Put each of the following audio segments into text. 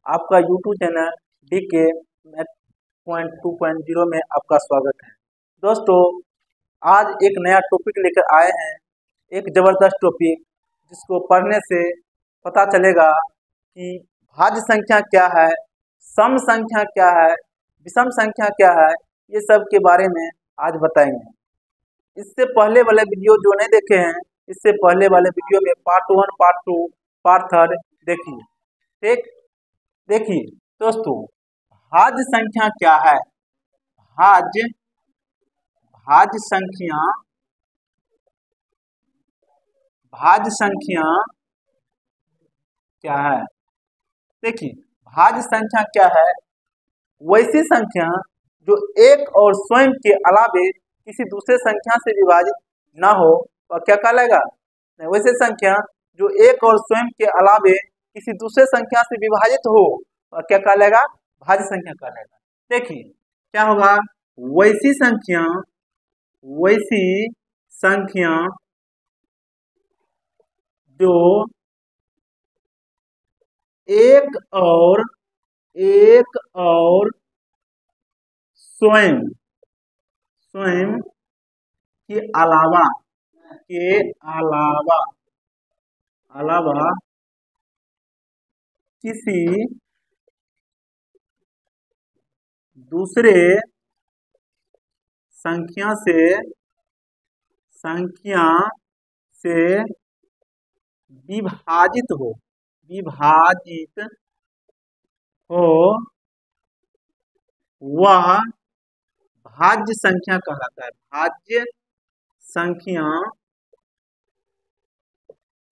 आपका YouTube channel DK math point 2.0 में आपका स्वागत है। दोस्तों, आज एक नया टॉपिक लेकर आए हैं, एक ज़बरदस्त टॉपिक जिसको पढ़ने से पता चलेगा कि भाज्य संख्या क्या है, सम संख्या क्या है, विषम संख्या क्या है, ये सब के बारे में आज बताएंगे। इससे पहले वाले वीडियो जो नहीं देखे हैं, इससे पहले वाले वीडियो में पार्ट 1, पार्ट 2, पार्ट 3 देखिए। ठीक, देखिए दोस्तों, भाज्य संख्या क्या है? भाज्य भाज्य संख्या भाज्य संख्या क्या है? देखिए, भाज्य संख्या क्या है? वैसी संख्या जो एक और स्वयं के अलावे किसी दूसरे संख्या से विभाजित ना हो और क्या कहलाएगा? वैसे संख्या जो एक और स्वयं के अलावे किसी दूसरे संख्या से विभाजित हो और क्या कहलाएगा? भाज्य संख्या कहलाएगा। देखिए क्या होगा? वैसी संख्या जो एक और स्वयं के अलावा किसी दूसरे संख्या से विभाजित हो वह भाज्य संख्या कहलाता है। भाज्य संख्या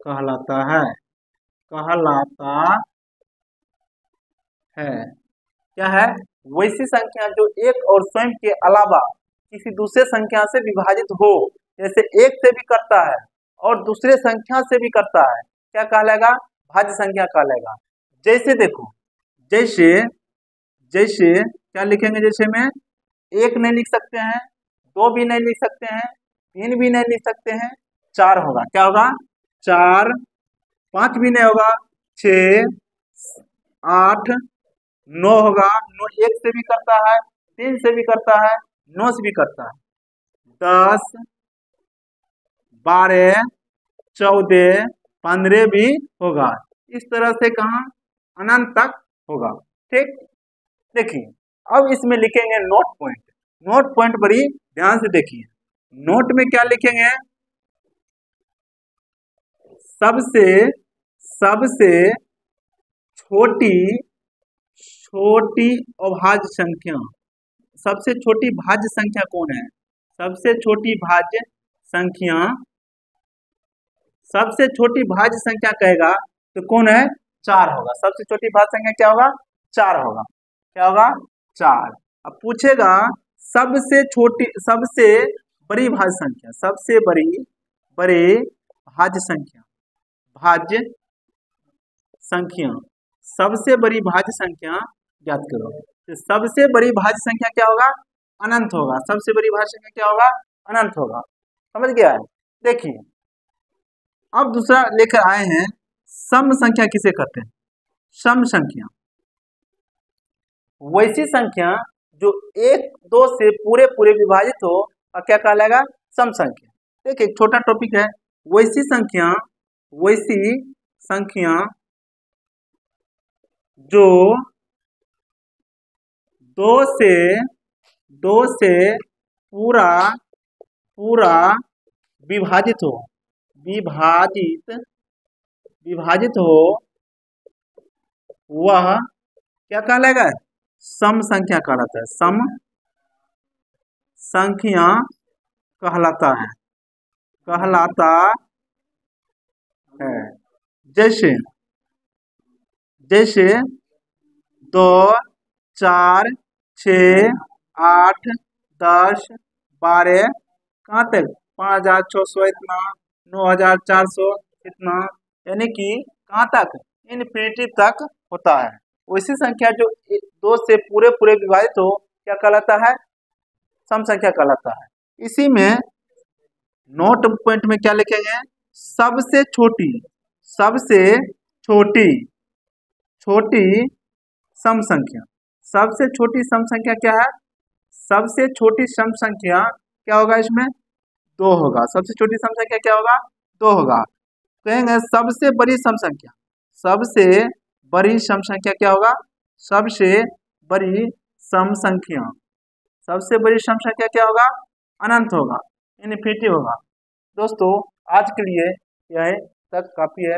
कहलाता है। क्या है? वैसी संख्या जो एक और स्वयं के अलावा किसी दूसरे संख्या से विभाजित हो, जैसे एक से भी करता है और दूसरे संख्या से भी करता है, क्या कहलाएगा? भाज्य संख्या कहलाएगा। जैसे देखो, जैसे क्या लिखेंगे? जैसे में एक नहीं लिख सकते हैं, दो भी नहीं लिख सकते हैं, तीन भी नहीं लिख सकते हैं, चार होगा। क्या होगा? चार। पांच भी नहीं होगा, 6, 8, 9 होगा। 9 एक से भी करता है, 3 से भी करता है, 9 से भी करता है। 10, 12, 14, 15 भी होगा। इस तरह से कहाँ अनंत तक होगा। ठीक, देखिए अब इसमें लिखेंगे नोट पॉइंट। नोट पॉइंट बड़ी ध्यान से देखिए। नोट में क्या लिखेंगे? सबसे छोटी अभाज्य संख्या। सबसे छोटी भाज्य संख्या कौन है? सबसे छोटी भाज्य संख्या कहेगा तो कौन है? 4 होगा। सबसे छोटी भाज्य संख्या क्या होगा? 4 होगा। क्या होगा? 4। अब पूछेगा सबसे बड़ी भाज्य संख्या। सबसे बड़ी भाज्य संख्या सबसे बड़ी भाज्य संख्या ज्ञात करो। तो सबसे बड़ी भाज्य संख्या क्या होगा? अनंत होगा। सबसे बड़ी भाज्य संख्या क्या होगा? अनंत होगा। समझ गया है? देखिए अब दूसरा लेकर आए हैं, सम संख्या किसे कहते हैं? सम संख्या वैसी संख्या जो एक दो से पूरे विभाजित हो और क्या कहलाएगा? सम संख्या। देखिए एक छोटा टॉपिक है। वैसी संख्या जो दो से पूरा विभाजित हो वह क्या कहलाएगा? सम संख्या कहलाता है। सम संख्या कहलाता है। जैसे 2, 4, 6, 8, 10, 12 कहाँ तक? 5600 इतना, 9400 इतना, यानी कि कहाँ तक? इनफिनिटी तक होता है। वैसी संख्या जो दो से पूरे विभाजित हो क्या कहलाता है? सम संख्या कहलाता है। इसी में नोट पॉइंट में क्या लिखेंगे? सबसे छोटी सम संख्या। सबसे छोटी सम संख्या क्या है? सबसे छोटी सम संख्या क्या होगा? इसमें 2 होगा। सबसे छोटी सम संख्या क्या होगा? 2 होगा। कहेंगे सबसे बड़ी सम संख्या। सबसे बड़ी सम संख्या क्या होगा? सबसे बड़ी सम संख्या। सबसे बड़ी सम संख्या क्या होगा? अनंत होगा, इनफिनिटी होगा। दोस्तों आज के लिए यह तक काफी है।